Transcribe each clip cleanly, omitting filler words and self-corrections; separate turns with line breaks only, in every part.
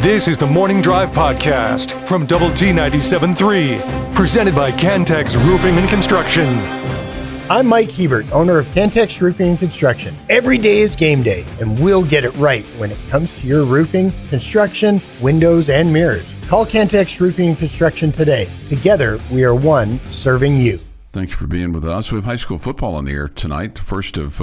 This is the Morning Drive Podcast from Double T 97.3, presented by Cantex Roofing and Construction.
I'm Mike Hebert, owner of Cantex Roofing and Construction. Every day is game day, and we'll get it right when it comes to your roofing, construction, windows, and mirrors. Call Cantex Roofing and Construction today. Together, we are one serving you.
Thank you for being with us. We have high school football on the air tonight, the first of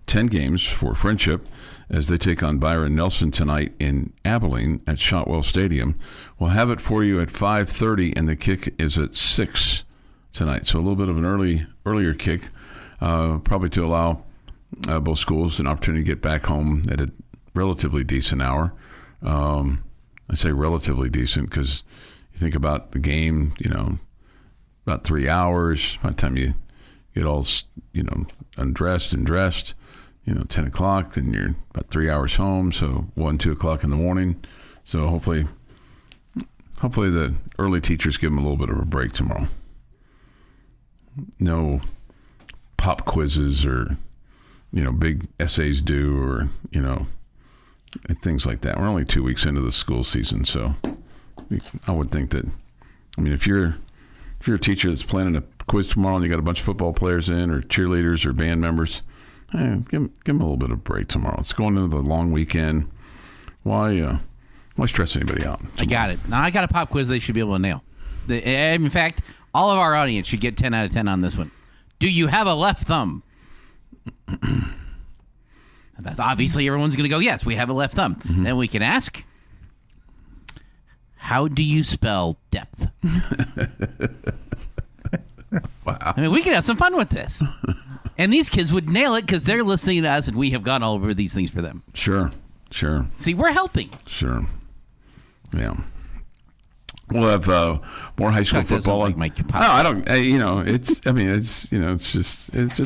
10 games for Friendship, as they take on Byron Nelson tonight in Abilene at Shotwell Stadium. We'll have it for you at 5:30, and the kick is at 6 tonight. So a little bit of an earlier kick, probably to allow both schools an opportunity to get back home at a relatively decent hour. I say relatively decent because you think about the game, about 3 hours. By the time you get all, undressed and dressed, 10 o'clock, then you're about 3 hours home, so 1, 2 o'clock in the morning. So hopefully the early teachers give them a little bit of a break tomorrow. No pop quizzes or, big essays due or, things like that. We're only 2 weeks into the school season, so I would think that, if you're a teacher that's planning a quiz tomorrow and you got a bunch of football players in or cheerleaders or band members, give them a little bit of a break tomorrow. It's going into the long weekend. Why stress anybody out tomorrow?
I got it. Now I got a pop quiz they should be able to nail. In fact, all of our audience should get 10 out of 10 on this one. Do you have a left thumb? That's obviously everyone's going to go, yes, we have a left thumb. Mm-hmm. Then we can ask, how do you spell depth?
Wow.
We can have some fun with this. And these kids would nail it because they're listening to us and we have gone all over these things for them.
Sure.
See, we're helping.
Sure. Yeah. We'll have more high school football.
Like
no, I don't. It's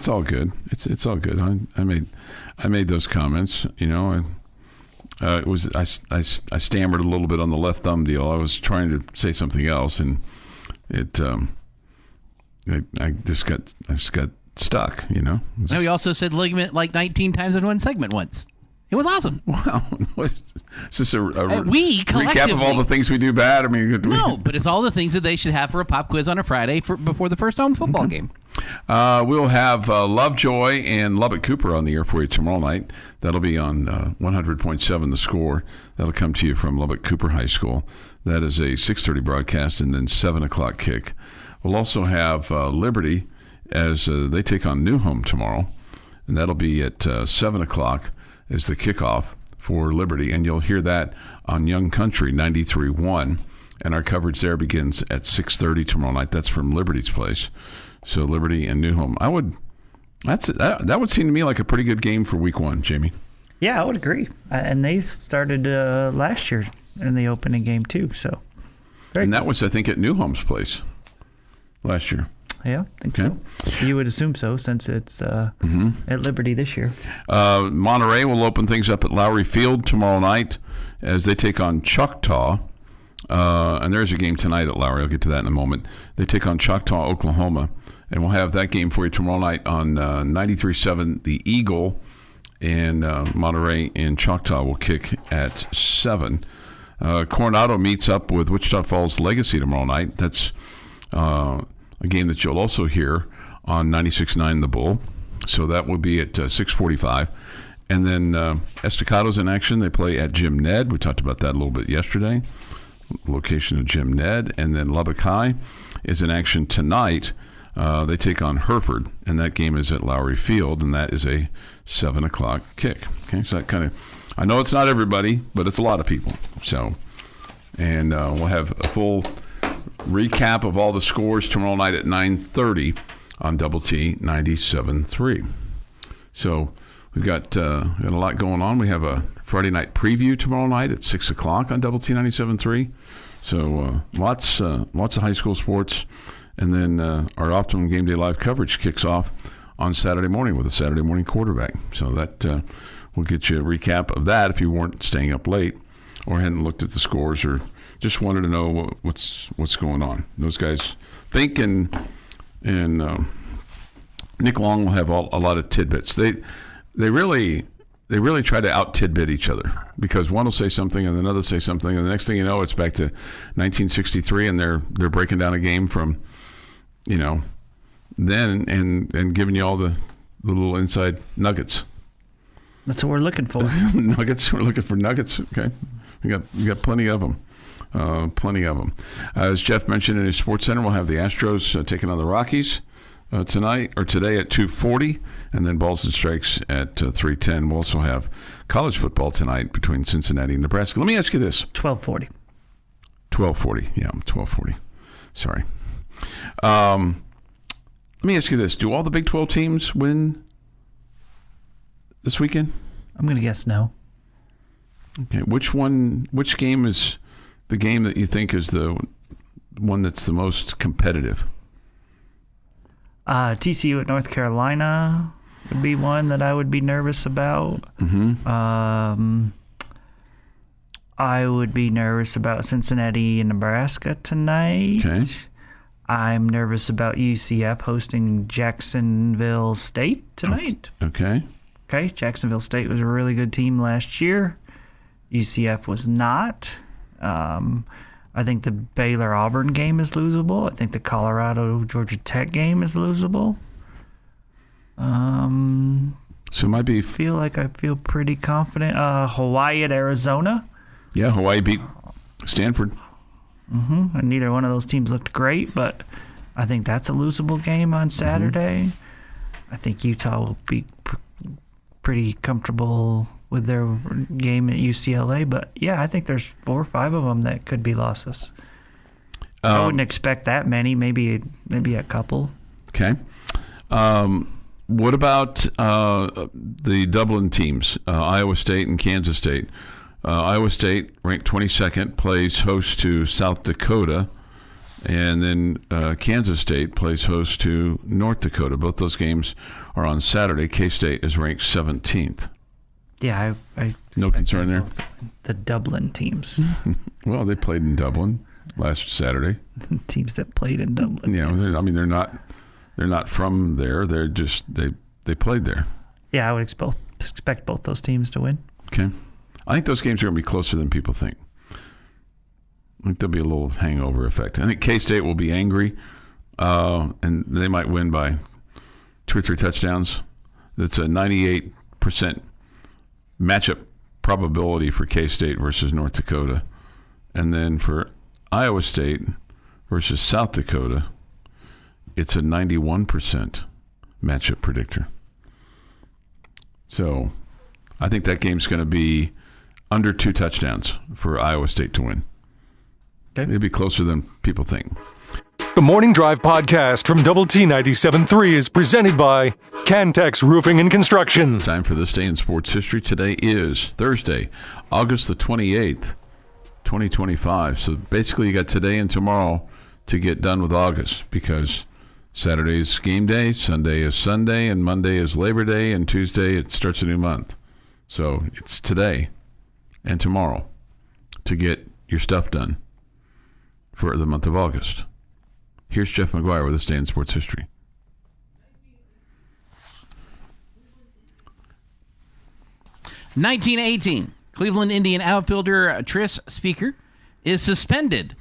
all good. It's all good. I made those comments. I stammered a little bit on the left thumb deal. I was trying to say something else, and I just got stuck.
We also said ligament like 19 times in one segment once. It was awesome.
Wow. Is this a
recap
of all the things we do bad?
No, but it's all the things that they should have for a pop quiz on a Friday before the first home football game.
We'll have Lovejoy and Lubbock Cooper on the air for you tomorrow night. That'll be on 100.7 The Score. That'll come to you from Lubbock Cooper High School. That is a 6:30 broadcast and then 7 o'clock kick. We'll also have Liberty as they take on New Home tomorrow, and that'll be at 7 o'clock as the kickoff for Liberty, and you'll hear that on Young Country 93.1, and our coverage there begins at 6:30 tomorrow night. That's from Liberty's place. So Liberty and New Home. That would seem to me like a pretty good game for week one, Jamie.
Yeah, I would agree. And they started last year in the opening game too. So,
that was, I think, at New Home's place last year.
Yeah, I think so. You would assume so, since it's at Liberty this year.
Monterey will open things up at Lowry Field tomorrow night as they take on Choctaw. And there's a game tonight at Lowry. I'll get to that in a moment. They take on Choctaw, Oklahoma. And we'll have that game for you tomorrow night on 93.7 The Eagle. And Monterey and Choctaw will kick at 7. Coronado meets up with Wichita Falls Legacy tomorrow night. That's a game that you'll also hear on 96.9 The Bull. So that will be at 6:45. And then Estacado's in action. They play at Jim Ned. We talked about that a little bit yesterday. Location of Jim Ned. And then Lubbock High is in action tonight. They take on Hereford, and that game is at Lowry Field, and that is a 7 o'clock kick. Okay, so that kind of, I know it's not everybody, but it's a lot of people. So, and we'll have a full recap of all the scores tomorrow night at 9:30 on Double T 97.3. So we've got a lot going on. We have a Friday night preview tomorrow night at 6 o'clock on Double T 97.3. So lots of high school sports. And then our Optimum Game Day Live coverage kicks off on Saturday morning with a Saturday morning quarterback. So that will get you a recap of that if you weren't staying up late or hadn't looked at the scores or just wanted to know what's going on. Those guys think, and Nick Long will have a lot of tidbits. They really they really try to out-tidbit each other because one will say something and another say something, and the next thing you know, it's back to 1963, and they're breaking down a game from, then and giving you all the little inside nuggets.
That's what we're looking for.
Nuggets. We're looking for nuggets. Okay, we got plenty of them. Plenty of them. As Jeff mentioned in his Sports Center, we'll have the Astros taking on the Rockies today at 2:40, and then Balls and Strikes at 3:10. We'll also have college football tonight between Cincinnati and Nebraska. Let me ask you this:
12:40.
12:40. Yeah, 12:40. Sorry. Let me ask you this: do all the Big 12 teams win this weekend?
I'm going to guess no.
Okay. Which game is the game that you think is the one that's the most competitive?
TCU at North Carolina would be one that I would be nervous about.
Mm-hmm.
I would be nervous about Cincinnati and Nebraska tonight.
Okay.
I'm nervous about UCF hosting Jacksonville State tonight.
Okay.
Okay, Jacksonville State was a really good team last year. UCF was not. I think the Baylor-Auburn game is losable. I think the Colorado-Georgia Tech game is losable.
So it might be...
I feel pretty confident. Hawaii at Arizona.
Yeah, Hawaii beat Stanford.
Mm-hmm. And neither one of those teams looked great, but I think that's a losable game on Saturday. I think Utah will be pretty comfortable with their game at UCLA, but yeah, I think there's 4 or 5 of them that could be losses. I wouldn't expect that many, maybe a couple.
Okay. What about the Dublin teams, Iowa State and Kansas State? Iowa State, ranked 22nd, plays host to South Dakota, and then Kansas State plays host to North Dakota. Both those games are on Saturday. K-State is ranked 17th.
Yeah, I
no concern there.
The Dublin teams.
Well, they played in Dublin last Saturday.
Teams that played in Dublin.
Yeah, yes. I mean they're not from there. They're just they played there.
Yeah, I would expect both those teams to win.
Okay, I think those games are going to be closer than people think. I think there'll be a little hangover effect. I think K-State will be angry, and they might win by 2 or 3 touchdowns. That's a 98% matchup probability for K-State versus North Dakota. And then for Iowa State versus South Dakota, it's a 91% matchup predictor. So I think that game's going to be under 2 touchdowns for Iowa State to win.
Okay.
It'll be closer than people think.
The Morning Drive podcast from Double T 97.3 is presented by Cantex Roofing and Construction.
Time for this day in sports history. Today is Thursday, August the 28th, 2025. So basically you got today and tomorrow to get done with August, because Saturday is game day, Sunday is Sunday, and Monday is Labor Day, and Tuesday it starts a new month. So it's today and tomorrow to get your stuff done for the month of August. Here's Jeff McGuire with this day in sports history.
(1918) Cleveland Indian outfielder Tris Speaker is suspended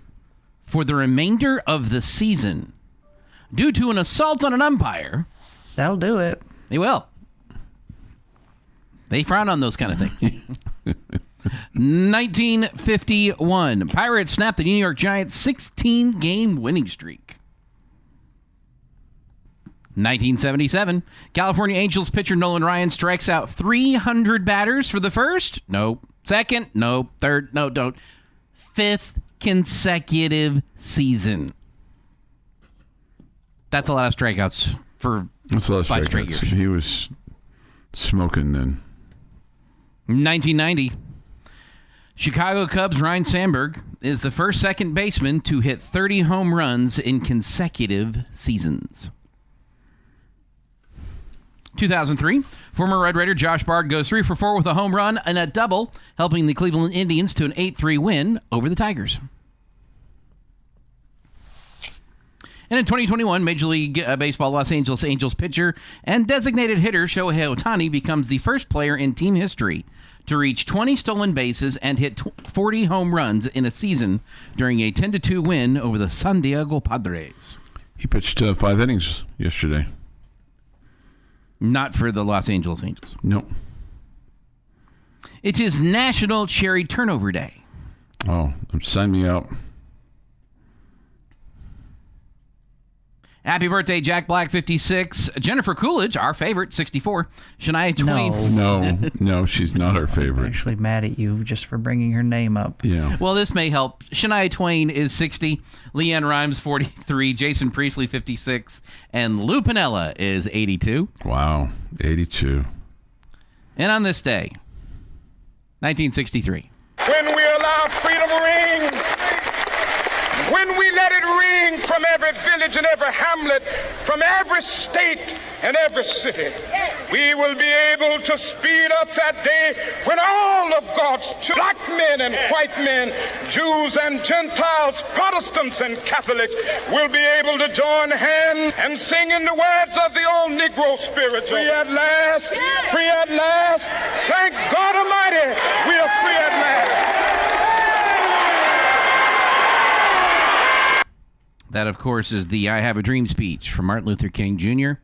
for the remainder of the season due to an assault on an umpire.
That'll do it.
They will. They frown on those kind of things. 1951. Pirates snapped the New York Giants' 16-game winning streak. 1977. California Angels pitcher Nolan Ryan strikes out 300 batters for the first, second, third, don't, 5th consecutive season. That's a lot of strikeouts for 5 straight years.
He was smoking then.
1990. Chicago Cubs' Ryne Sandberg is the first second baseman to hit 30 home runs in consecutive seasons. 2003, former Red Raider Josh Bard goes 3 for 4 with a home run and a double, helping the Cleveland Indians to an 8-3 win over the Tigers. And in 2021, Major League Baseball Los Angeles Angels pitcher and designated hitter Shohei Ohtani becomes the first player in team history to reach 20 stolen bases and hit 40 home runs in a season during a 10-2 win over the San Diego Padres.
He pitched 5 innings yesterday.
Not for the Los Angeles Angels.
No.
It is National Cherry Turnover Day.
Oh, sign me up.
Happy birthday, Jack Black, 56. Jennifer Coolidge, our favorite, 64. Shania Twain.
No, she's not our
I'm
favorite.
actually mad at you just for bringing her name up.
Yeah.
Well, this may help. Shania Twain is 60. Leanne Rimes, 43. Jason Priestley, 56. And Lou Piniella is 82.
Wow. 82.
And on this day, 1963.
When we allow freedom ring, when we let it ring from every village and every hamlet, from every state and every city, we will be able to speed up that day when all of God's black men and white men, Jews and Gentiles, Protestants and Catholics will be able to join hands and sing in the words of the old Negro spiritual. Free at last, free at last. Thank God Almighty, we are free at last.
That, of course, is the I Have a Dream speech from Martin Luther King Jr.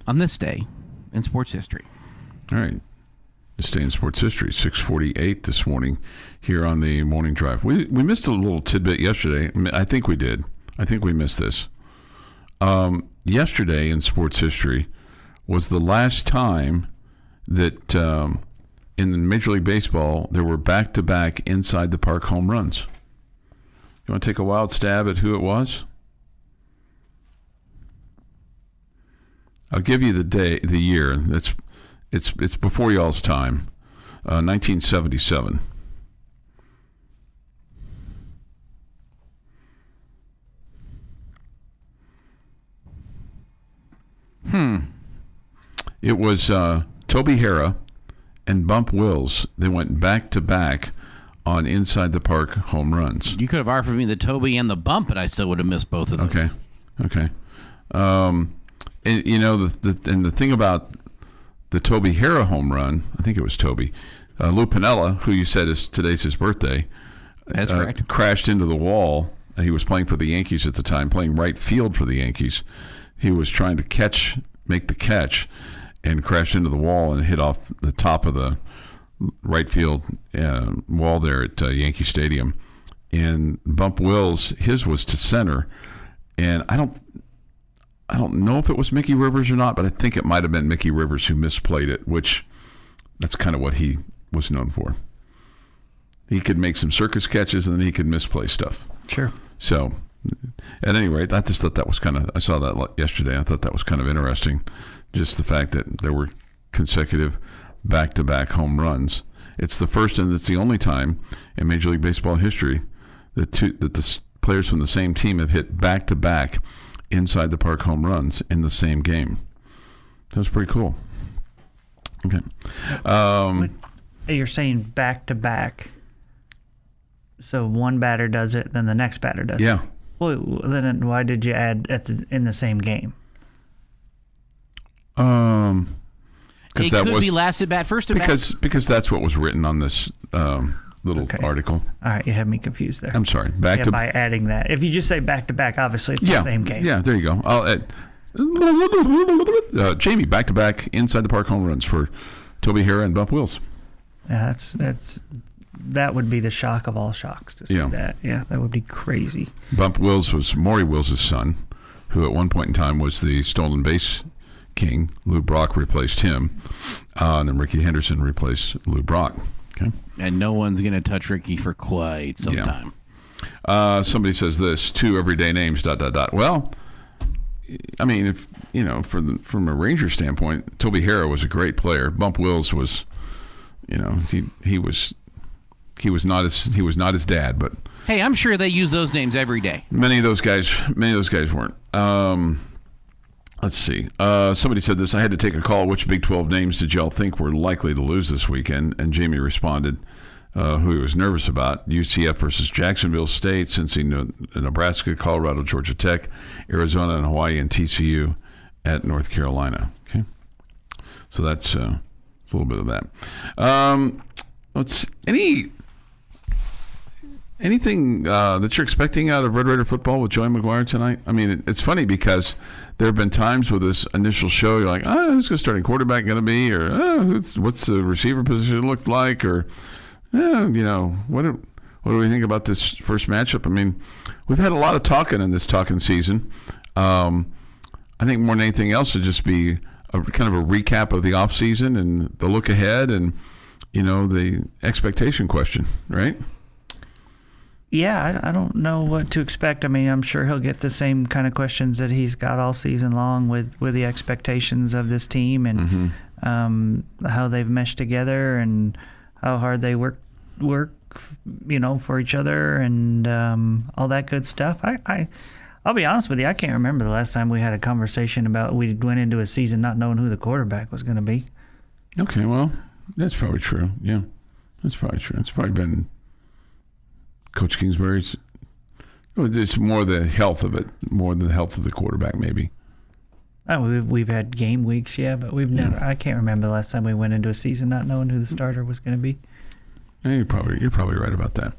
on this day in sports history.
All right. This day in sports history, 6:48 this morning here on the Morning Drive. We missed a little tidbit yesterday. I think we did. I think we missed this. Yesterday in sports history was the last time that in Major League Baseball there were back-to-back inside the park home runs. You want to take a wild stab at who it was? I'll give you the year. It's before y'all's time. 1977. It was Toby Harrah and Bump Wills. They went back to back on inside the park home runs.
You could have offered me the Toby and the Bump, and I still would have missed both of them.
Okay. And you know the thing about the Toby Harrah home run, I think it was Toby, Lou Piniella, who you said today's his birthday.
That's correct.
Crashed into the wall. He was playing for the Yankees at the time, playing right field for the Yankees. He was trying to make the catch, and crashed into the wall and hit off the top of the right field wall there at Yankee Stadium. And Bump Wills, his was to center, and I don't know if it was Mickey Rivers or not, but I think it might have been Mickey Rivers who misplayed it, which that's kind of what he was known for. He could make some circus catches and then he could misplay stuff.
Sure.
So, at any rate, I just thought that was I saw that yesterday. I thought that was kind of interesting. Just the fact that there were consecutive back-to-back home runs. It's the first and it's the only time in Major League Baseball history that the players from the same team have hit back-to-back inside the park home runs in the same game. That's pretty cool. Okay.
You're saying back to back. So one batter does it, then the next batter does it.
Yeah.
Well, then why did you add in the same game?
It could be last at bat, first at bat.
Because that's what was written on this little article.
All right, you had me confused there.
I'm sorry. By
adding that. If you just say back to back, obviously it's the same game.
Yeah, there you go. I'll add Jamie, back to back inside the park home runs for Toby Harrah and Bump Wills.
Yeah, that would be the shock of all shocks to see that. Yeah, that would be crazy.
Bump Wills was Maury Wills' son, who at one point in time was the stolen base king. Lou Brock replaced him, and then Ricky Henderson replaced Lou Brock. Okay,
and no one's going to touch Ricky for quite some time.
Somebody says this: 2 everyday names. ... Well, I mean, if from a Ranger standpoint, Toby Harrah was a great player. Bump Wills was, he was not his dad, but
hey, I'm sure they use those names every day.
Many of those guys weren't. Let's see. Somebody said this. I had to take a call. Which Big 12 names did y'all think were likely to lose this weekend? And Jamie responded, who he was nervous about. UCF versus Jacksonville State, Cincinnati, Nebraska, Colorado, Georgia Tech, Arizona and Hawaii, and TCU at North Carolina. Okay, so that's a little bit of that. Anything that you're expecting out of Red Raider football with Joey McGuire tonight? I mean, it's funny because there have been times with this initial show, you're like, who's the starting quarterback going to be? Or what's the receiver position look like? Or, what do we think about this first matchup? I mean, we've had a lot of talking in this talking season. I think more than anything else would just be kind of a recap of the offseason and the look ahead and, the expectation question, right?
Yeah, I don't know what to expect. I mean, I'm sure he'll get the same kind of questions that he's got all season long with the expectations of this team and how they've meshed together and how hard they work, for each other and all that good stuff. I'll be honest with you, I can't remember the last time we had a conversation about we went into a season not knowing who the quarterback was going to be.
Okay, well, that's probably true. Yeah, that's probably true. It's probably been Coach Kingsbury's. It's more the health of it, more than the health of the quarterback, maybe.
We've had game weeks, yeah, but we've never. I can't remember the last time we went into a season not knowing who the starter was going to be.
Yeah, you're probably right about that.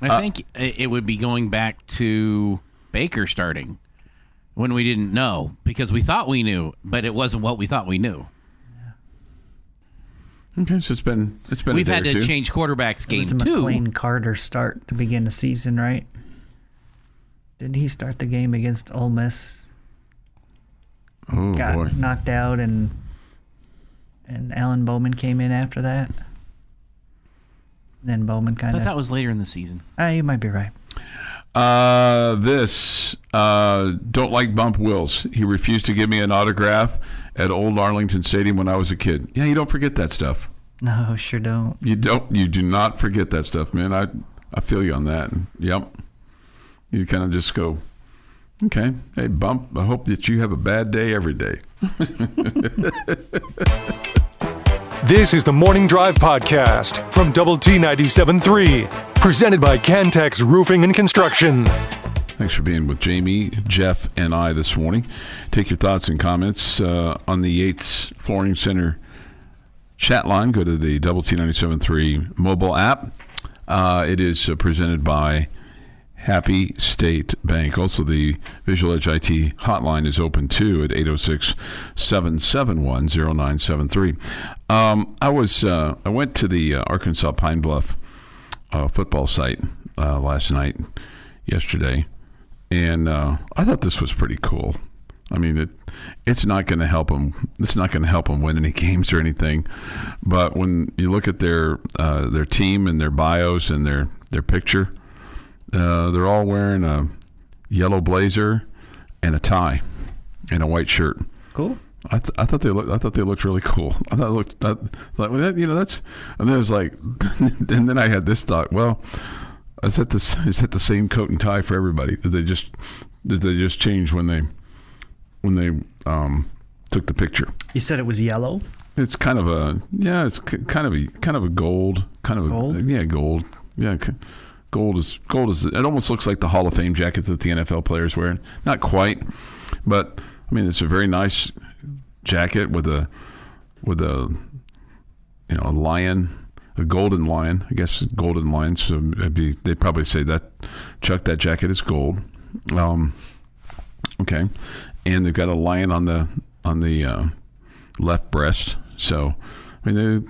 I think it would be going back to Baker starting when we didn't know because we thought we knew, but it wasn't what we thought we knew.
Okay, so it's been.
We've had to change quarterbacks game
two. It was a
two.
McLean Carter start to begin the season, right? Didn't he start the game against Ole Miss?
Oh,
got
boy.
knocked out, and Alan Bowman came in after that. Then Bowman
I
kind
thought
of.
that was later in the season.
You might be right.
Don't like Bump Wills. He refused to give me an autograph at Old Arlington Stadium when I was a kid. Yeah, you don't forget that stuff.
No, sure don't.
You do not forget that stuff, man. I feel you on that. Yep. You kind of just go, okay, hey, Bump, I hope that you have a bad day every day.
This is the Morning Drive Podcast from Double T 97.3, presented by Cantex Roofing and Construction.
Thanks for being with Jamie, Jeff, and I this morning. Take your thoughts and comments on the Yates Flooring Center chat line. Go to the Double T 97.3 mobile app. It is presented by Happy State Bank. Also, the Visual Edge IT hotline is open too at 806-771-0973. I went to the Arkansas Pine Bluff football site yesterday, and I thought this was pretty cool. I mean, it's not going to help them. It's not going to help them win any games or anything. But when you look at their team and their bios and their picture. They're all wearing a yellow blazer and a tie and a white shirt.
Cool.
I thought they looked really cool. I thought it looked that's. And then it was like, and then I had this thought. Well, is that the same coat and tie for everybody? Did they just change when they took the picture?
You said it was yellow.
It's kind of a It's kind of a gold. Gold. Gold. Yeah. Gold is. It almost looks like the Hall of Fame jacket that the NFL players wear. Not quite, but I mean it's a very nice jacket with a lion, a golden lion. I guess golden lion. So they'd probably say that, Chuck, that jacket is gold. Okay, and they've got a lion on the left breast. So I mean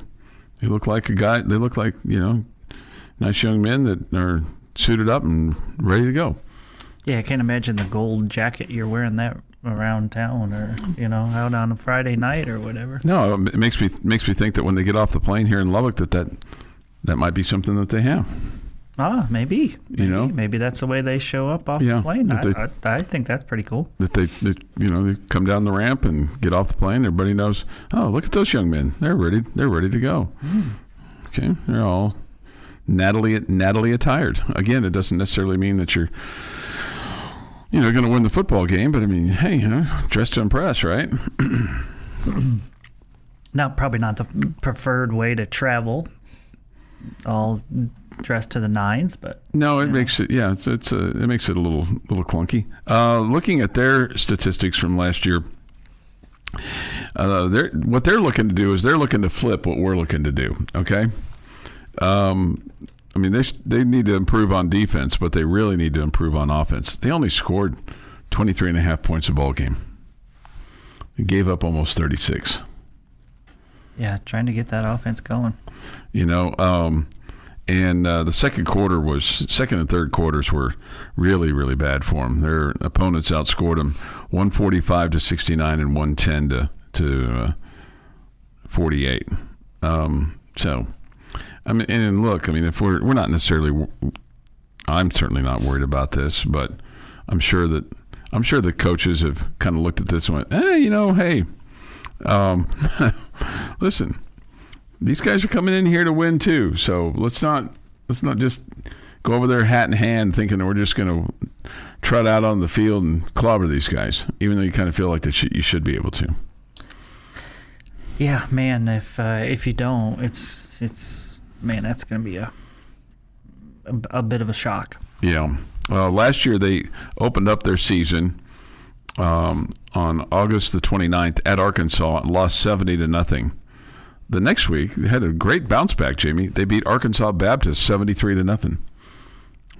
they look like a guy. They look like nice young men that are suited up and ready to go.
Yeah, I can't imagine the gold jacket you're wearing that around town or out on a Friday night or whatever.
No, it makes me think that when they get off the plane here in Lubbock that might be something that they have.
Maybe maybe that's the way they show up off the plane. I think that's pretty cool.
That they come down the ramp and get off the plane. Everybody knows. Oh, look at those young men. They're ready to go. Okay, they're all Natalie attired. Again, it doesn't necessarily mean that you're going to win the football game, but I mean, hey, dress to impress, right?
Probably not the preferred way to travel. all dressed to the nines, but
no, it makes it it makes it a little clunky. Looking at their statistics from last year, what they're looking to do is they're looking to flip what we're looking to do. Okay, I mean they need to improve on defense, but they really need to improve on offense. They only scored 23.5 points a ball game. They gave up almost 36.
Yeah, trying to get that offense going.
And the second and third quarters were really, really bad for them. Their opponents outscored them 145-69 and 110 to 48. So, I mean, and look, I mean, if we're not necessarily, I'm certainly not worried about this, but I'm sure the coaches have kind of looked at this and went, hey, listen, these guys are coming in here to win too. So let's not just go over there hat in hand thinking that we're just going to trot out on the field and clobber these guys, even though you kind of feel like you should be able to.
Yeah, man. If you don't, it's that's going to be a bit of a shock.
Yeah. Last year they opened up their season on August the 29th at Arkansas and lost 70-0. The next week they had a great bounce back, Jamie. They beat Arkansas Baptist 73-0.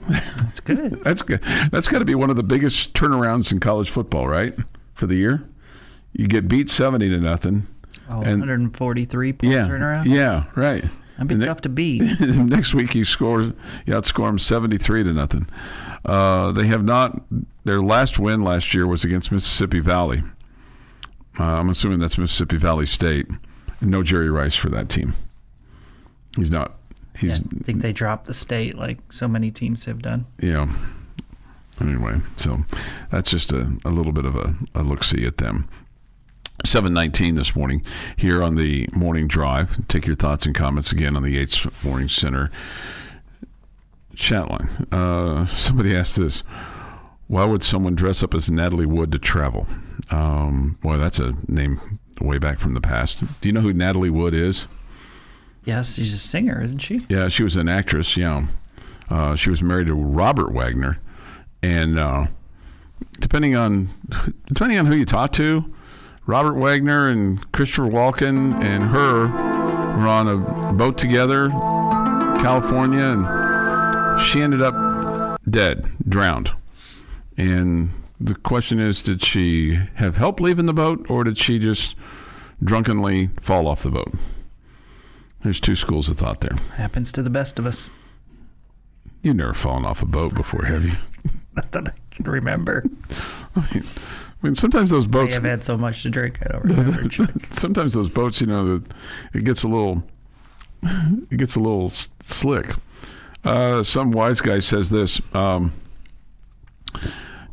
That's good.
That's good. That's got to be one of the biggest turnarounds in college football, right? For the year, you get beat 70-0.
Oh, 143 point turnaround.
Yeah, right.
That'd be tough to beat.
Next week you outscore them 73-0. They have not. Their last win last year was against Mississippi Valley. I'm assuming that's Mississippi Valley State. No Jerry Rice for that team. He's not. I
think they dropped the state like so many teams have done.
Yeah. Anyway, so that's just a little bit of a look-see at them. 7:19 this morning here on the Morning Drive. Take your thoughts and comments again on the Yates Morning Center chat line. Somebody asked this: why would someone dress up as Natalie Wood to travel? Boy, that's a name way back from the past. Do you know who Natalie Wood is?
Yes, she's a singer, isn't she?
Yeah, she was an actress. Yeah, she was married to Robert Wagner, and depending on who you talk to, Robert Wagner and Christopher Walken and her were on a boat together, California, and she ended up dead, drowned. And the question is, did she have help leaving the boat, or did she just drunkenly fall off the boat? There's two schools of thought there.
Happens to the best of us.
You've never fallen off a boat before, have you?
Not that I can remember.
I mean, sometimes those boats.
I've had so much to drink, I don't remember.
Sometimes those boats, it gets a little slick. Some wise guy says this.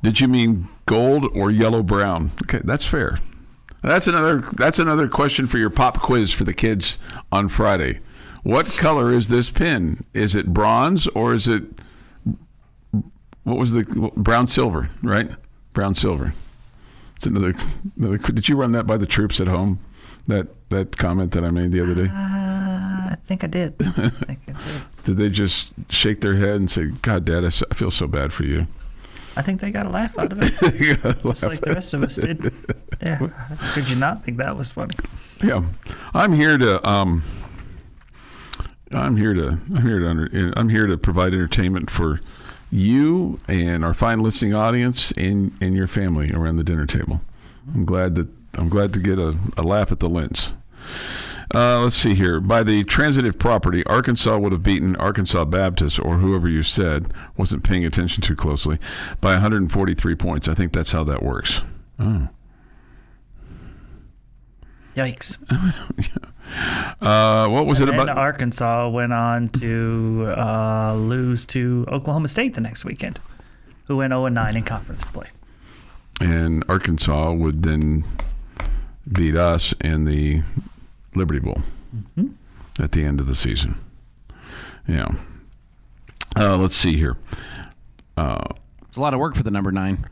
Did you mean gold or yellow brown? Okay, that's fair. That's another question for your pop quiz for the kids on Friday. What color is this pin? Is it bronze or is it brown silver? Right, brown silver. It's another. Did you run that by the troops at home? That comment that I made the other day.
I think I did.
Did they just shake their head and say, "God, Dad, I feel so bad for you"?
I think they got a laugh out of it, just like the rest of us did. Yeah, could you not think that was funny?
Yeah, I'm here to provide entertainment for you and our fine listening audience and your family around the dinner table. I'm glad to get a laugh at the Lentz. Let's see here. By the transitive property, Arkansas would have beaten Arkansas Baptist, or whoever you said wasn't paying attention too closely, by 143 points. I think that's how that works. Oh.
Yikes.
What was it about?
Arkansas went on to lose to Oklahoma State the next weekend, who went 0-9 in conference play.
And Arkansas would then beat us in the Liberty Bowl at the end of the season. Yeah. Let's see here.
It's a lot of work for the number 9.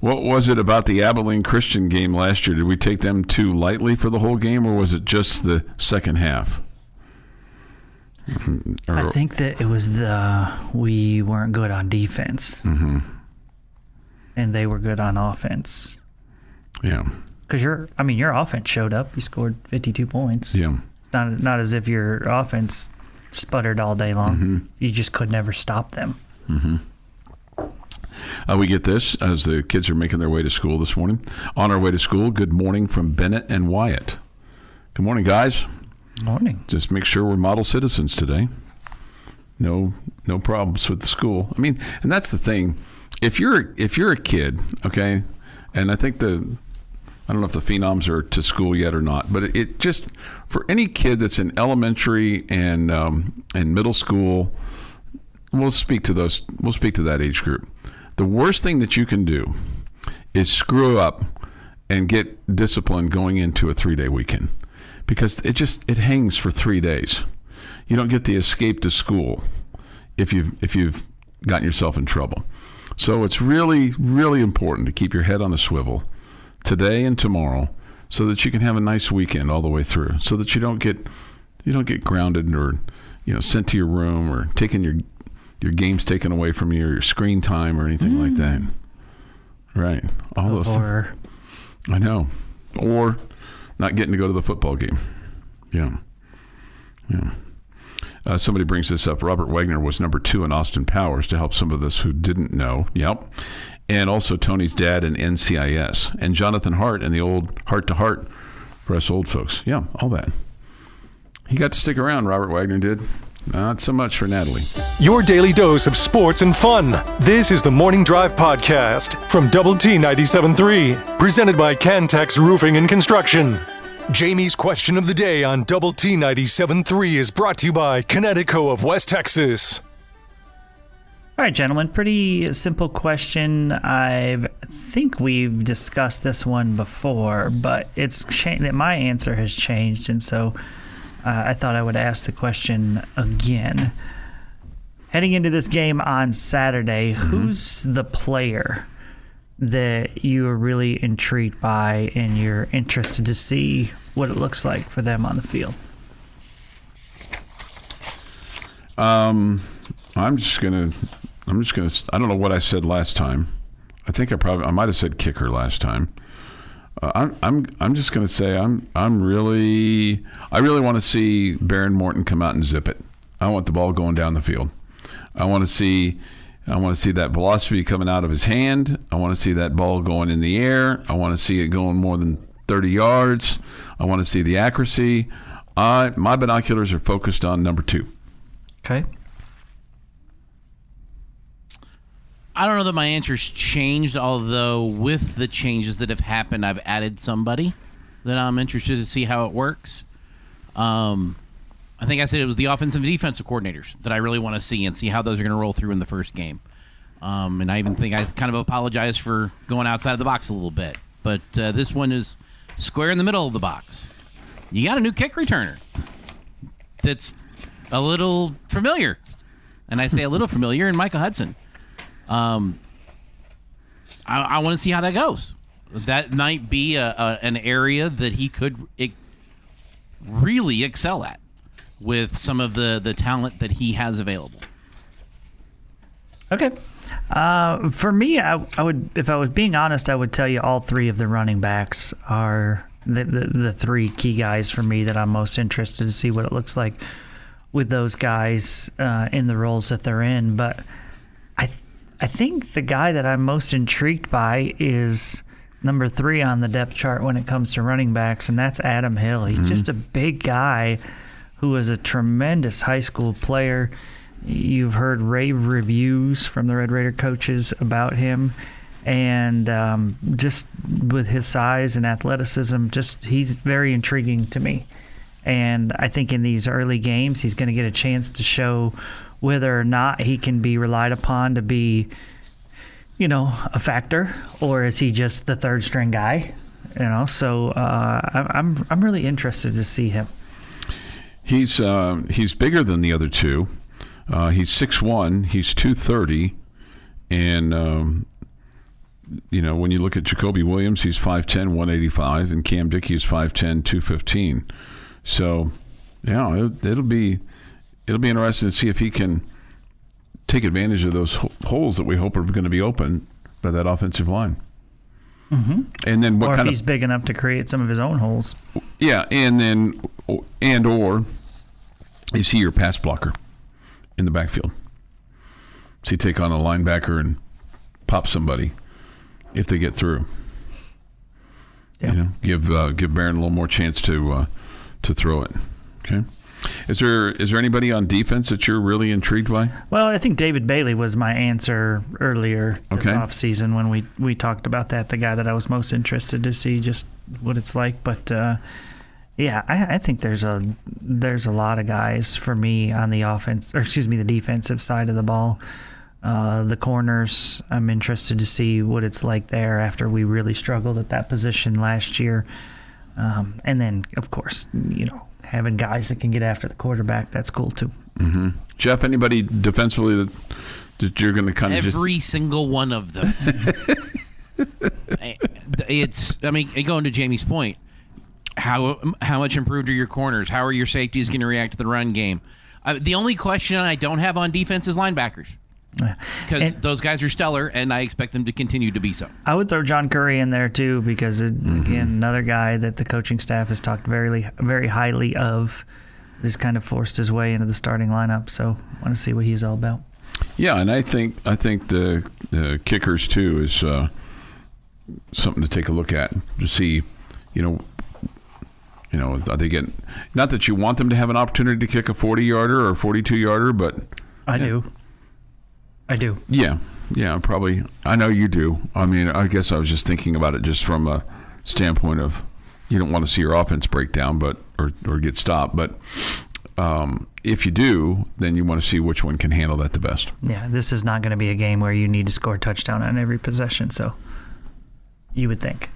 What was it about the Abilene Christian game last year? Did we take them too lightly for the whole game, or was it just the second half?
I think that it was we weren't good on defense, and they were good on offense.
Yeah.
Because your offense showed up. You scored 52 points.
Yeah.
Not as if your offense sputtered all day long. You just could never stop them.
We get this as the kids are making their way to school this morning. On our way to school, good morning from Bennett and Wyatt. Good morning, guys.
Morning.
Just make sure we're model citizens today. No problems with the school. I mean, and that's the thing. If you're a kid, okay, and I think I don't know if the phenoms are to school yet or not, but it just, for any kid that's in elementary and middle school, we'll speak to that age group. The worst thing that you can do is screw up and get disciplined going into a 3-day weekend, because it hangs for 3 days. You don't get the escape to school if you've gotten yourself in trouble. So it's really, really important to keep your head on a swivel today and tomorrow, so that you can have a nice weekend all the way through, so that you don't get grounded or sent to your room or taking your games taken away from you, or your screen time or anything like that. Right. All those things. I know. Or not getting to go to the football game. Yeah. Somebody brings this up. Robert Wagner was number 2 in Austin Powers, to help some of us who didn't know. Yep. And also Tony's dad in NCIS. And Jonathan Hart in the old Heart to Heart for us old folks. Yeah, all that. He got to stick around, Robert Wagner did. Not so much for Natalie.
Your daily dose of sports and fun. This is the Morning Drive Podcast from Double T 97.3, presented by Cantex Roofing and Construction. Jamie's question of the day on Double T 97.3 is brought to you by Connecticut of West Texas.
All right, gentlemen, pretty simple question. I think we've discussed this one before, but my answer has changed, and so I thought I would ask the question again. Heading into this game on Saturday, who's the player that you are really intrigued by and you're interested to see what it looks like for them on the field?
I'm just gonna. I don't know what I said last time. I think I might have said kicker last time. I'm just going to say I really want to see Baron Morton come out and zip it. I want the ball going down the field. I want to see that velocity coming out of his hand. I want to see that ball going in the air. I want to see it going more than 30 yards. I want to see the accuracy. My binoculars are focused on number 2.
Okay.
I don't know that my answer's changed, although with the changes that have happened, I've added somebody that I'm interested to see how it works. I think I said it was the offensive and defensive coordinators that I really want to see and see how those are going to roll through in the first game. And I even think I kind of apologize for going outside of the box a little bit. But this one is square in the middle of the box. You got a new kick returner that's a little familiar. And I say a little familiar in Micah Hudson. I want to see how that goes. That might be an area that he could really excel at with some of the talent that he has available.
Okay. For me, I would, if I was being honest, I would tell you all 3 of the running backs are the 3 key guys for me that I'm most interested to see what it looks like with those guys in the roles that they're in. But I think the guy that I'm most intrigued by is number 3 on the depth chart when it comes to running backs, and that's Adam Hill. He's just a big guy who is a tremendous high school player. You've heard rave reviews from the Red Raider coaches about him, and just with his size and athleticism, he's very intriguing to me. And I think in these early games, he's going to get a chance to show whether or not he can be relied upon to be, a factor, or is he just the third string guy? So I'm really interested to see him.
He's bigger than the other 2. He's 6'1", he's 230, and when you look at Jacoby Williams, he's 5'10", 185, and Cam Dickey is 5'10", 215. So, yeah, it'll be interesting to see if he can take advantage of those holes that we hope are going to be open by that offensive line. Mm-hmm. And then
or if he's big enough to create some of his own holes.
Yeah, and or is he your pass blocker in the backfield? Does he take on a linebacker and pop somebody if they get through?
Yeah.
Give Barron a little more chance to throw it. Okay. Is there anybody on defense that you're really intrigued by?
Well, I think David Bailey was my answer earlier this offseason when we talked about that. The guy that I was most interested to see just what it's like. But I think there's a lot of guys for me on the the defensive side of the ball. The corners, I'm interested to see what it's like there after we really struggled at that position last year. And then, of course, having guys that can get after the quarterback, that's cool too.
Mm-hmm. Jeff, anybody defensively that you're going to kind of
every single one of them. Going to Jamie's point, how much improved are your corners? How are your safeties going to react to the run game? The only question I don't have on defense is linebackers. Because those guys are stellar, and I expect them to continue to be so.
I would throw John Curry in there, too, because, again, another guy that the coaching staff has talked very, very highly of. This kind of forced his way into the starting lineup, so I want to see what he's all about.
Yeah, and I think the kickers, too, is something to take a look at to see, are they getting – not that you want them to have an opportunity to kick a 40-yarder or a 42-yarder, but –
I do.
Yeah, probably. I know you do. I mean, I guess I was just thinking about it just from a standpoint of you don't want to see your offense break down or get stopped. But if you do, then you want to see which one can handle that the best.
Yeah, this is not going to be a game where you need to score a touchdown on every possession, so you would think.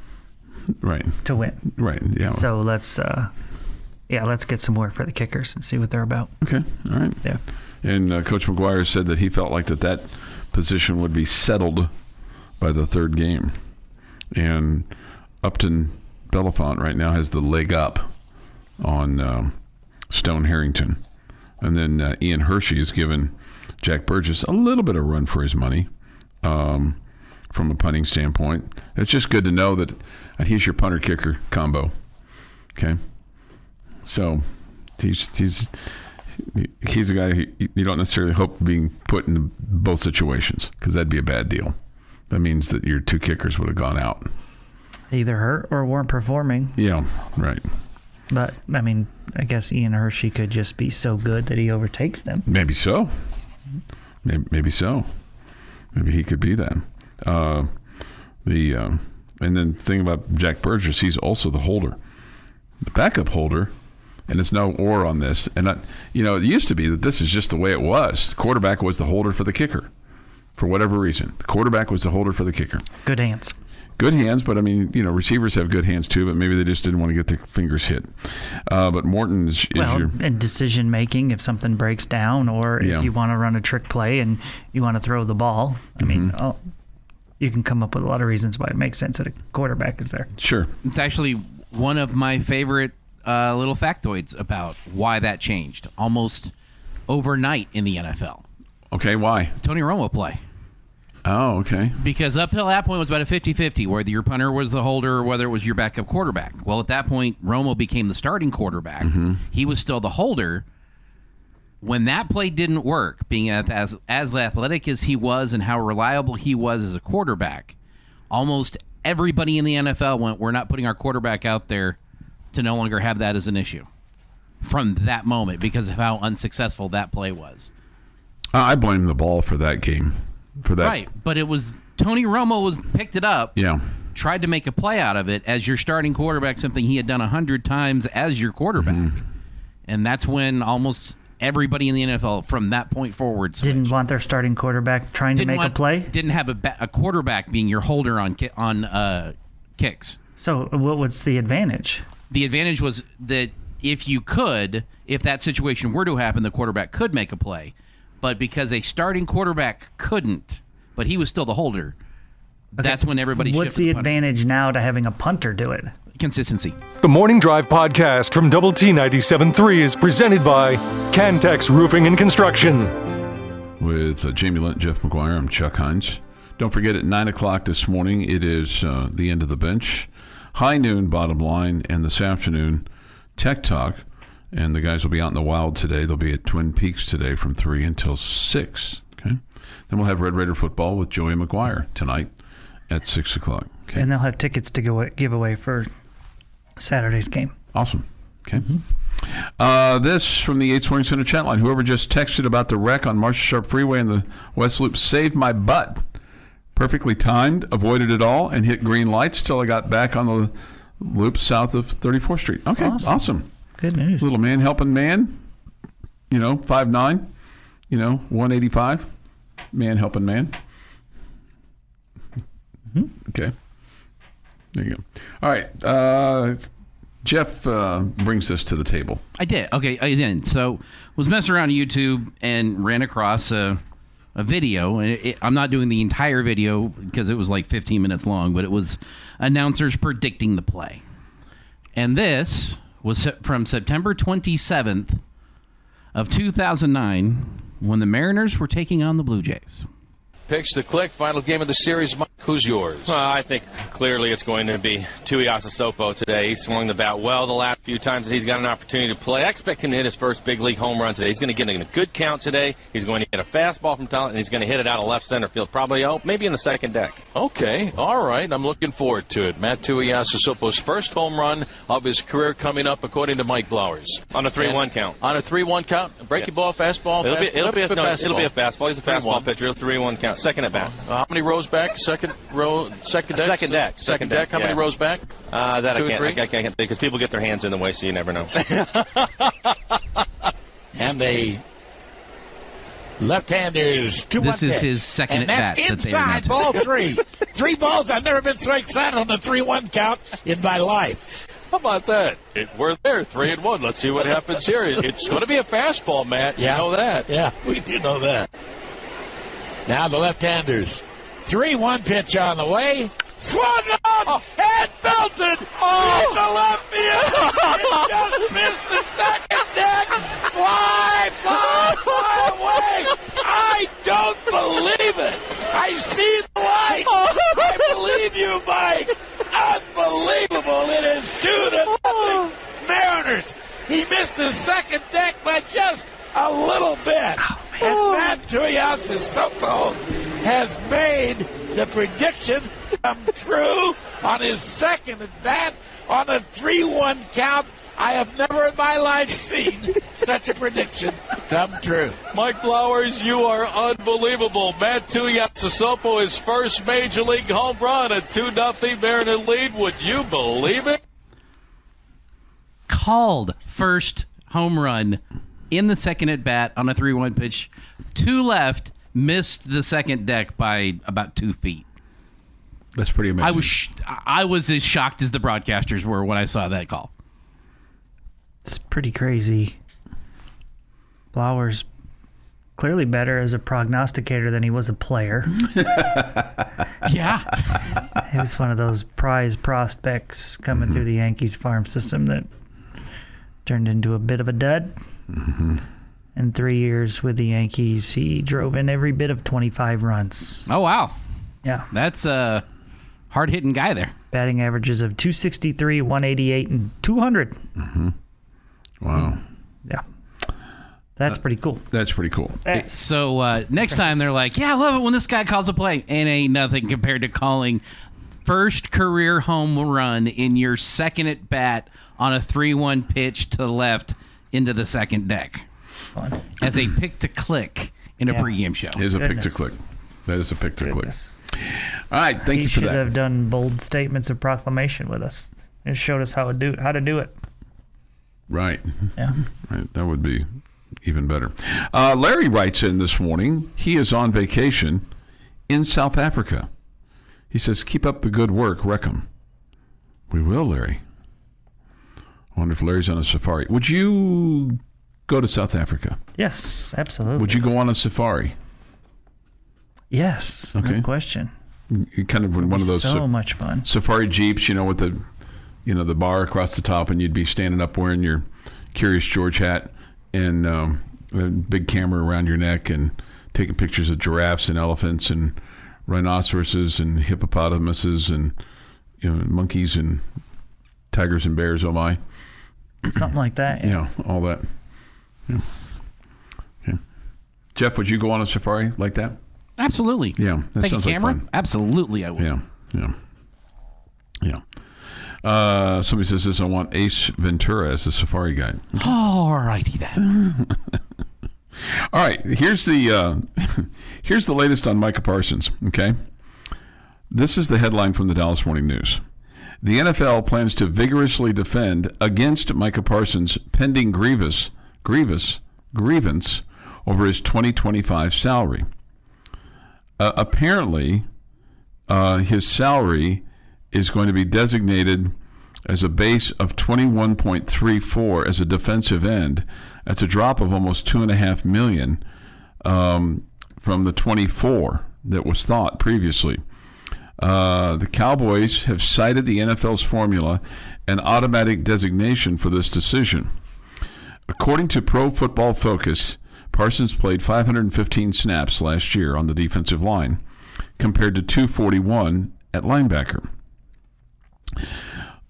Right.
To win.
Right, yeah.
So let's get some work for the kickers and see what they're about.
Okay, all right.
Yeah.
And Coach McGuire said that he felt like that position would be settled by the third game. And Upton Belafont right now has the leg up on Stone Harrington. And then Ian Hershey has given Jack Burgess a little bit of run for his money from a punting standpoint. It's just good to know that he's your punter-kicker combo. Okay? So he's a guy you don't necessarily hope being put in both situations because that'd be a bad deal. That means that your two kickers would have gone out.
Either hurt or weren't performing.
Yeah, right.
But, I mean, I guess Ian Hershey could just be so good that he overtakes them.
Maybe so. Maybe so. Maybe he could be that. And then the thing about Jack Burgess, he's also the holder. The backup holder. And it's no or on this. And, it used to be that this is just the way it was. The quarterback was the holder for the kicker for whatever reason. The quarterback was the holder for the kicker.
Good hands.
Good hands, but, receivers have good hands too, but maybe they just didn't want to get their fingers hit. But Morton is
and decision-making, if something breaks down or if you want to run a trick play and you want to throw the ball, you can come up with a lot of reasons why it makes sense that a quarterback is there.
Sure.
It's actually one of my favorite little factoids about why that changed almost overnight in the NFL.
Okay, why?
Tony Romo play.
Oh, okay.
Because up till that point it was about a 50-50, whether your punter was the holder or whether it was your backup quarterback. Well, at that point, Romo became the starting quarterback. Mm-hmm. He was still the holder. When that play didn't work, being as athletic as he was and how reliable he was as a quarterback, almost everybody in the NFL went, we're not putting our quarterback out there to no longer have that as an issue from that moment because of how unsuccessful that play was.
I blame the ball for that game. For that.
Right, but it was Tony Romo picked it up, tried to make a play out of it as your starting quarterback, something he had done 100 times as your quarterback. Mm-hmm. And that's when almost everybody in the NFL from that point forward switched.
Didn't want their starting quarterback trying to make a play?
Didn't have a quarterback being your holder on kicks.
So what's the advantage?
The advantage was that if that situation were to happen, the quarterback could make a play. But because a starting quarterback couldn't, but he was still the holder, that's when everybody
What's
shifted
the advantage now to having a punter do it?
consistency.
The Morning Drive podcast from Double T 97.3 is presented by Cantex Roofing and Construction.
With Jamie Lent, Jeff McGuire, I'm Chuck Hines. Don't forget, at 9 o'clock this morning, it is the end of the bench. High noon, bottom line, and this afternoon, Tech Talk. And the guys will be out in the wild today. They'll be at Twin Peaks today from 3 until 6. Okay. Then we'll have Red Raider football with Joey McGuire tonight at 6 o'clock. Okay.
And they'll have tickets to give away for Saturday's game.
Awesome. Okay. This from the 8 Scoring Center chat line. Whoever just texted about the wreck on Marshall Sharp Freeway and the West Loop saved my butt. Perfectly timed, avoided it all, and hit green lights till I got back on the loop south of 34th Street. Okay, awesome.
Good news.
Little man helping man, 5'9", 185. Man helping man. Okay. There you go. All right. Jeff brings this to the table.
I did. Okay, I did. So was messing around YouTube and ran across a video. And I'm not doing the entire video because it was like 15 minutes long, but it was announcers predicting the play. And this was from September 27th of 2009 when the Mariners were taking on the Blue Jays.
Pitch to Click, final game of the series. Mike, who's yours?
Well, I think clearly it's going to be Tuiasa Sopo today. He swung the bat well the last few times that he's got an opportunity to play. I expect him to hit his first big league home run today. He's going to get in a good count today. He's going to get a fastball from Talent, and he's going to hit it out of left center field, probably maybe in the second deck.
Okay, all right. I'm looking forward to it. Matt Tuiasa Sopo's first home run of his career coming up, according to Mike Blowers.
On a 3-1 count.
On a 3-1 count? Breaking ball, fastball?
It'll be a fastball. He's a fastball
3-1.
pitcher. 3-1 count. Second at bat.
How many rows back? Second deck. Second deck. How many rows back?
That
2 or 3?
I can't because people get their hands in the way, so you never know.
And a left-hander's 2-1
This is
pitch.
his second
and
at bat
that's
that they are now
inside ball 3. 3 balls. I've never been so excited on the 3-1 count in my life.
How about that? We're there, 3-1. Let's see what happens here. It's going to be a fastball, Matt. You know that.
Yeah, we do know that. Now the left-handers. 3-1 pitch on the way. Swung on and belted in the left field. It just missed the second deck. Fly away. I don't believe it. I see the light. I believe you, Mike. Unbelievable. It is 2-0 Mariners. He missed the second deck by just a little bit. And Matt Tuiasa Sopo has made the prediction come true on his second at bat on a 3-1 count. I have never in my life seen such a prediction come true.
Mike Blowers, you are unbelievable. Matt Tuiasa Sopo, his first major league home run, a 2-0 Mariner lead. Would you believe it?
Called first home run in the second at bat on a 3-1 pitch to left, missed the second deck by about 2 feet.
That's pretty amazing.
I was as shocked as the broadcasters were when I saw that call.
It's pretty crazy. Blowers clearly better as a prognosticator than he was a player.
Yeah.
He was one of those prize prospects coming through the Yankees farm system that turned into a bit of a dud. In 3 years with the Yankees, he drove in every bit of 25 runs.
Oh, wow.
Yeah.
That's a hard-hitting guy there.
Batting averages of 263, 188, and 200.
Wow.
Yeah. That's pretty cool.
That's pretty cool.
So next time they're like, yeah, I love it when this guy calls a play. And ain't nothing compared to calling first career home run in your second at bat on a 3-1 pitch to the left into the second deck.
Fun.
As a pick to click in a pregame show.
It is a pick to
Goodness.
click. That is a pick to
Goodness.
click. All right, thank
He
you for
should
that.
have done bold statements of proclamation with us. It showed us how to do it.
Right.
Yeah.
Right. That would be even better. Larry writes in this morning. He is on vacation in South Africa. He says, keep up the good work, Reckham. We will, Larry. I wonder if Larry's on a safari. Would you go to South Africa?
Yes, absolutely.
Would you go on a safari?
Yes.
Okay.
No question.
You kind of in one of those
So much fun.
safari jeeps, with the the bar across the top, and you'd be standing up wearing your Curious George hat and a big camera around your neck and taking pictures of giraffes and elephants and rhinoceroses and hippopotamuses and monkeys and tigers and bears. Oh my!
Something like that.
Yeah, all that. Yeah. Okay. Jeff, would you go on a safari like that?
Absolutely.
Yeah, that
Take a
sounds like
camera?
fun.
Absolutely, I would.
Yeah. Somebody says this. I want Ace Ventura as a safari guide.
All righty then.
All right. Here's the latest on Micah Parsons. Okay. This is the headline from the Dallas Morning News. The NFL plans to vigorously defend against Micah Parsons' pending grievance over his 2025 salary. Apparently, his salary is going to be designated as a base of $21.34 as a defensive end. That's a drop of almost $2.5 million from the 24 that was thought previously. The Cowboys have cited the NFL's formula and automatic designation for this decision. According to Pro Football Focus, Parsons played 515 snaps last year on the defensive line, compared to 241 at linebacker.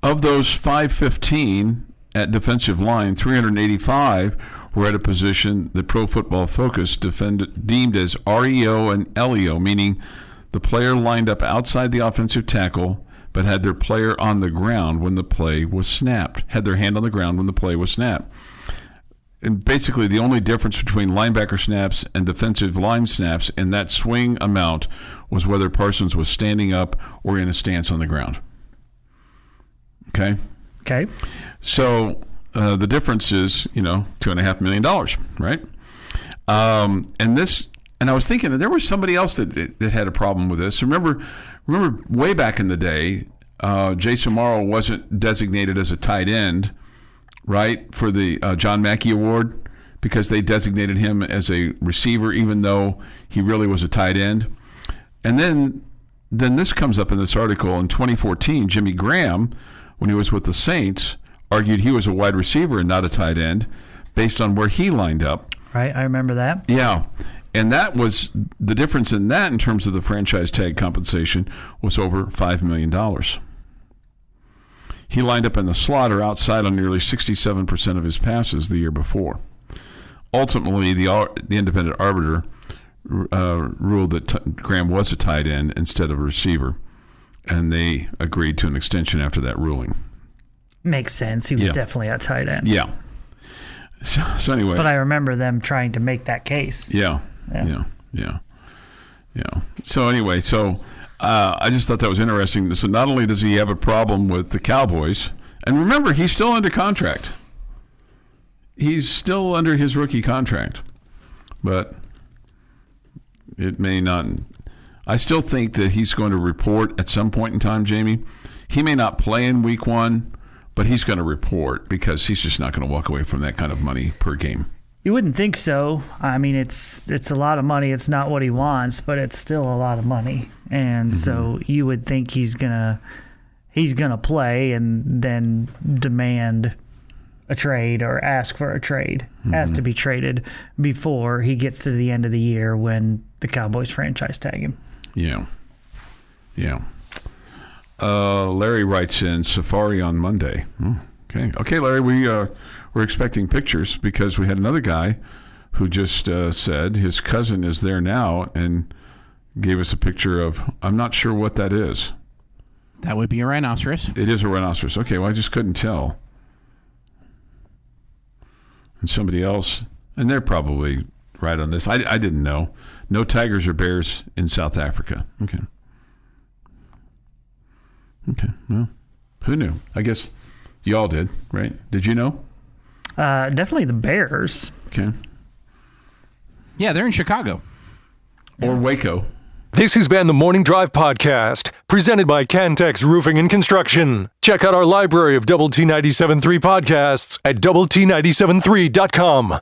Of those 515 at defensive line, 385 were at a position that Pro Football Focus deemed as REO and LEO, meaning the player lined up outside the offensive tackle but had their player on the ground when the play was snapped, had their hand on the ground when the play was snapped. And basically the only difference between linebacker snaps and defensive line snaps in that swing amount was whether Parsons was standing up or in a stance on the ground. Okay. So the difference is, $2.5 million, right? And I was thinking that there was somebody else that had a problem with this. Remember way back in the day, Jason Morrow wasn't designated as a tight end, right, for the John Mackey Award because they designated him as a receiver even though he really was a tight end. And then this comes up in this article in 2014, Jimmy Graham, when he was with the Saints, argued he was a wide receiver and not a tight end based on where he lined up.
Right, I remember that.
Yeah. And that was the difference in that in terms of the franchise tag compensation was over $5 million. He lined up in the slot or outside on nearly 67% of his passes the year before. Ultimately, the independent arbiter ruled that Graham was a tight end instead of a receiver, and they agreed to an extension after that ruling.
Makes sense. He was definitely a tight end.
Yeah. So anyway.
But I remember them trying to make that case.
Yeah. So anyway, I just thought that was interesting. So not only does he have a problem with the Cowboys, and remember, he's still under contract. He's still under his rookie contract, but it may not. I still think that he's going to report at some point in time, Jamie. He may not play in week 1, but he's going to report because he's just not going to walk away from that kind of money per game.
You wouldn't think so. I mean, it's a lot of money. It's not what he wants, but it's still a lot of money. And so you would think he's gonna play and then demand a trade or ask for a trade, ask to be traded before he gets to the end of the year when the Cowboys franchise tag him.
Yeah. Larry writes in Safari on Monday. Okay, Larry, we're expecting pictures because we had another guy who just said his cousin is there now and gave us a picture of, I'm not sure what that is.
That would be a rhinoceros.
It is a rhinoceros. Okay, well, I just couldn't tell. And somebody else, and they're probably right on this. I didn't know. No tigers or bears in South Africa. Okay, well, who knew? I guess y'all did, right? Did you know?
Definitely the Bears.
Okay.
Yeah, they're in Chicago.
Or Waco.
This has been the Morning Drive Podcast, presented by Cantex Roofing and Construction. Check out our library of Double T 97.3 podcasts at doublet97.3.com.